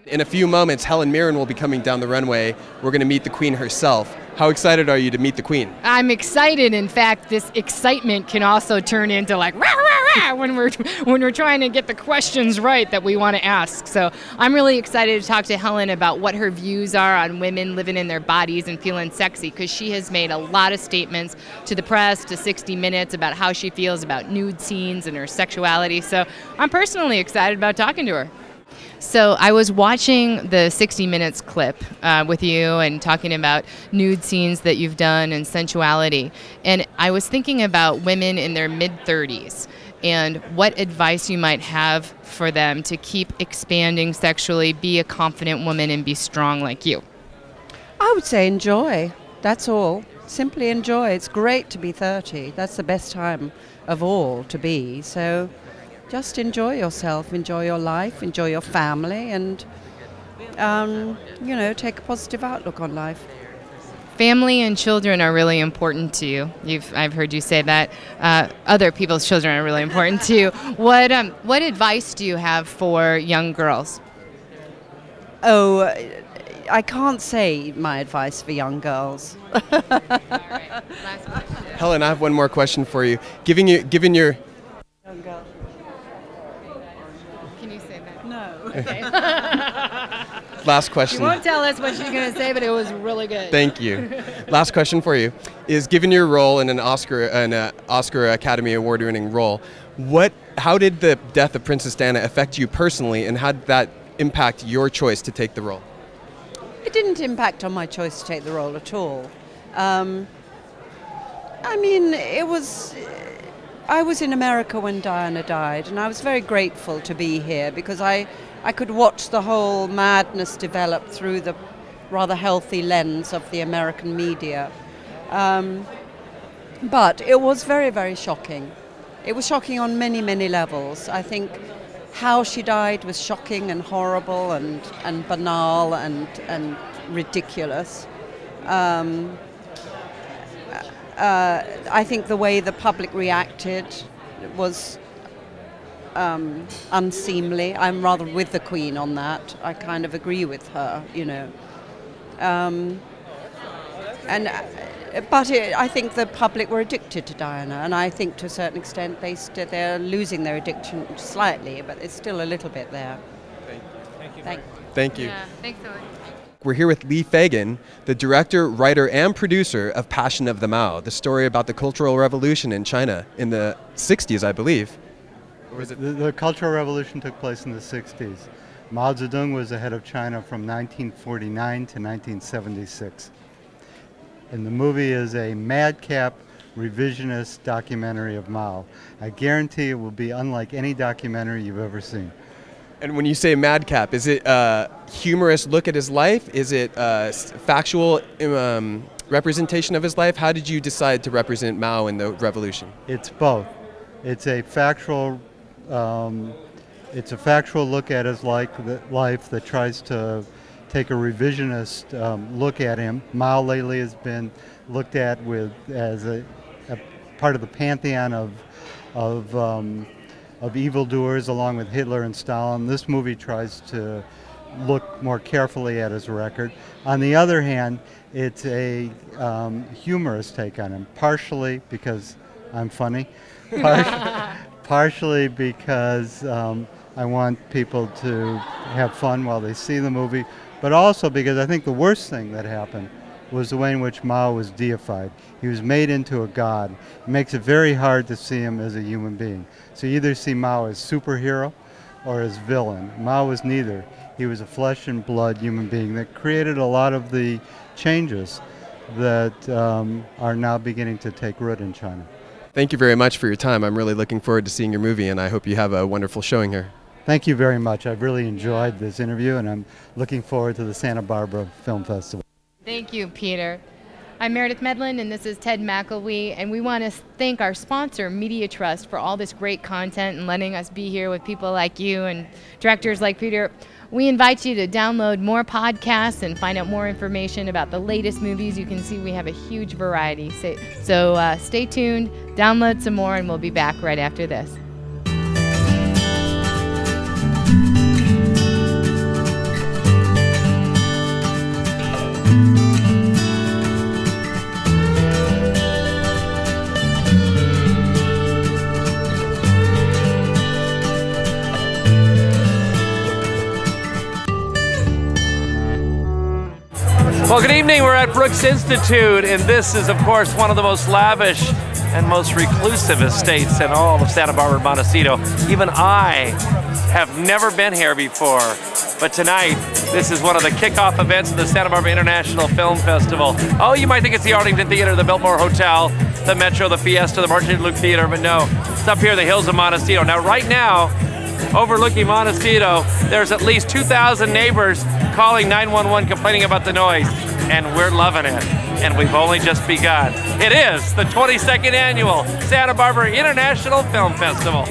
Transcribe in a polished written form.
In a few moments, Helen Mirren will be coming down the runway. We're going to meet the Queen herself. How excited are you to meet the Queen? I'm excited. In fact, this excitement can also turn into like rah, rah, rah, when we're trying to get the questions right that we want to ask. So I'm really excited to talk to Helen about what her views are on women living in their bodies and feeling sexy, because she has made a lot of statements to the press, to 60 Minutes, about how she feels about nude scenes and her sexuality. So I'm personally excited about talking to her. So I was watching the 60 Minutes clip with you and talking about nude scenes that you've done and sensuality. And I was thinking about women in their mid-30s and what advice you might have for them to keep expanding sexually, be a confident woman, and be strong like you. I would say enjoy. That's all. Simply enjoy. It's great to be 30. That's the best time of all to be. So just enjoy yourself, enjoy your life, enjoy your family, and, take a positive outlook on life. Family and children are really important to you. I've heard you say that. Other people's children are really important to you. What advice do you have for young girls? Oh, I can't say my advice for young girls. All right. Last question. Helen, I have one more question for you. Given your Young girl. Can you say that? No. Okay. last question. She won't tell us what she's going to say, but it was really good. Thank you. Last question for you is: given your role in an Oscar Academy Award-winning role, how did the death of Princess Diana affect you personally, and how did that impact your choice to take the role? It didn't impact on my choice to take the role at all. I was in America when Diana died, and I was very grateful to be here because I could watch the whole madness develop through the rather healthy lens of the American media. But it was very, very shocking. It was shocking on many, many levels. I think how she died was shocking and horrible and banal and ridiculous. I think the way the public reacted was unseemly. I'm rather with the Queen on that. I kind of agree with her, I think the public were addicted to Diana, and I think to a certain extent they're losing their addiction slightly, but it's still a little bit there. Thank you. Yeah, thanks so much. We're here with Lee Fagan, the director, writer, and producer of Passion of the Mao, the story about the Cultural Revolution in China in the 60s, I believe. Or was it? The Cultural Revolution took place in the 60s. Mao Zedong was the head of China from 1949 to 1976. And the movie is a madcap, revisionist documentary of Mao. I guarantee it will be unlike any documentary you've ever seen. And when you say madcap, is it a humorous look at his life? Is it a factual representation of his life? How did you decide to represent Mao in the revolution? It's both. It's a factual look at his life that tries to take a revisionist look at him. Mao lately has been looked at as a part of the pantheon of evildoers, along with Hitler and Stalin. This movie tries to look more carefully at his record. On the other hand, it's a humorous take on him, partially because I'm funny, partially because I want people to have fun while they see the movie, but also because I think the worst thing that happened was the way in which Mao was deified. He was made into a god. It makes it very hard to see him as a human being. So you either see Mao as superhero or as villain. Mao was neither. He was a flesh and blood human being that created a lot of the changes that are now beginning to take root in China. Thank you very much for your time. I'm really looking forward to seeing your movie, and I hope you have a wonderful showing here. Thank you very much. I've really enjoyed this interview, and I'm looking forward to the Santa Barbara Film Festival. Thank you, Peter. I'm Meredith Medlin, and this is Ted McElwee, and we want to thank our sponsor, Media Trust, for all this great content and letting us be here with people like you and directors like Peter. We invite you to download more podcasts and find out more information about the latest movies. You can see we have a huge variety. So stay tuned, download some more, and we'll be back right after this. Well, good evening. We're at Brooks Institute, and this is, of course, one of the most lavish and most reclusive estates in all of Santa Barbara, Montecito. Even I have never been here before, but tonight, this is one of the kickoff events of the Santa Barbara International Film Festival. Oh, you might think it's the Arlington Theater, the Biltmore Hotel, the Metro, the Fiesta, the Martin Luke Theater, but no, it's up here in the hills of Montecito. Now, right now, overlooking Montecito, there's at least 2,000 neighbors calling 911 complaining about the noise, and we're loving it, and we've only just begun. It is the 22nd annual Santa Barbara International Film Festival.